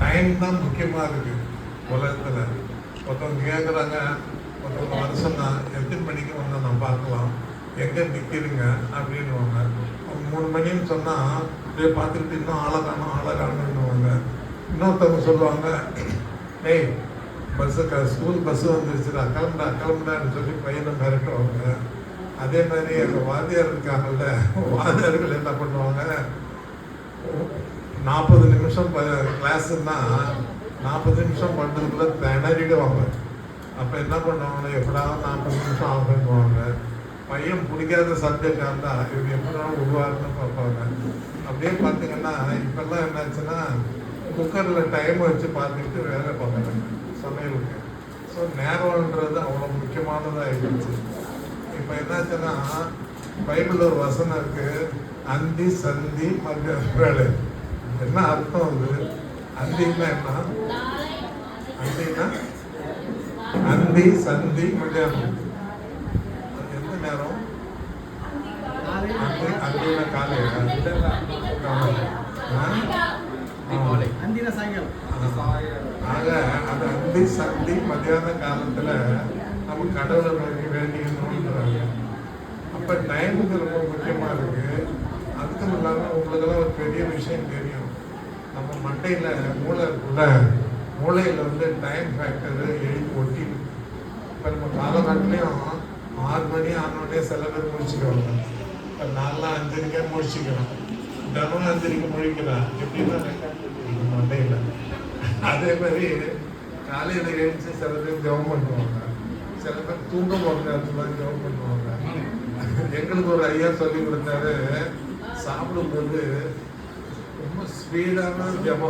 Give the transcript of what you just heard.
Time தான் முக்கியமாக இருக்குது உலகத்தில். ஒருத்தவங்க கேட்குறாங்க, ஒருத்தவங்க வருஷம் தான் எத்தனை மணிக்கு வந்து நான் பார்க்கலாம், எங்கே நிற்கிறீங்க அப்படின்னுவாங்க. 3 மணின்னு சொன்னால் அப்படியே பார்த்துக்கிட்டு இன்னும் ஆளை காணுன்னுவாங்க. இன்னொருத்தவங்க சொல்லுவாங்க, ஏய் ஸ்கூல் பஸ்ஸு வந்துருச்சுடா, கிளம்புடான்னு சொல்லி பையனை மிரட்டுவாங்க. அதே மாதிரி எங்கள் வாத்தியார் இருக்காங்கல்ல, வாத்தியார்கள் என்ன பண்ணுவாங்க, 40 நிமிஷம் கிளாஸுன்னா 40 நிமிஷம் பண்ணுறதுக்குள்ள திணறிடுவாங்க. அப்போ என்ன பண்ணுவாங்கன்னா, எப்படாவது 40 நிமிஷம் ஆகுவாங்க. பையன் பிடிக்காத சப்ஜெக்டாக இருந்தால் இவங்க எப்படினாலும் உருவாருன்னு பார்ப்பாங்க. அப்படியே பார்த்தீங்கன்னா இப்போல்லாம் என்னாச்சுன்னா குக்கரில் டைம் வச்சு பார்த்துக்கிட்டு வேலை பார்க்குறாங்க சமையலுக்கு. ஸோ நேரம்ன்றது அவ்வளோ முக்கியமானதாக ஆகிடுச்சு. இப்போ என்னாச்சுன்னா பைபிள் ஒரு வசனம் இருக்குது, அந்தி சந்தி மத்திய வேலை. என்ன அர்த்தம் அது? அந்தின்னா என்ன? அந்தின்னா அந்தி சந்தி மத்தியானம். எந்த நேரம்? அந்தினா காலையா? ஆக அது அந்தி சந்தி மத்தியான காலத்தில் நம்ம கடவுளை நோக்கி வேண்டிக்கணும்ன்றாங்க. அப்போ டைமுக்கு ரொம்ப முக்கியமாக இருக்குது. அதுக்கும் இல்லாமல் உங்களுக்கெல்லாம் ஒரு பெரிய விஷயம் தெரியும், நம்ம மண்டையில் மூளை இருக்குல்ல, மூளையில் வந்து டைம் ஃபேக்டரு எழுதி ஒட்டி. இப்போ நம்ம காலகட்டத்துலேயும் 6 மணி 6 மணியே சில பேர் முடிச்சுக்குவாங்க. இப்போ நான்லாம் 5:30 முடிச்சுக்கிறோம். தினம் 5:30 முடிக்கிறேன். எப்படின்னா மண்டையில். அதே மாதிரி காலையில் எழுந்து சில பேர் ஜெபம் பண்ணுவாங்க, சில பேர் தூங்க போகிற நேரத்தில் ஜெபம் பண்ணுவாங்க. எங்களுக்கு ஒரு ஐயா சொல்லி கொடுத்தாரு, சாப்பிடும்போது ரொம்ப ஸ்பீடான ஜெபம்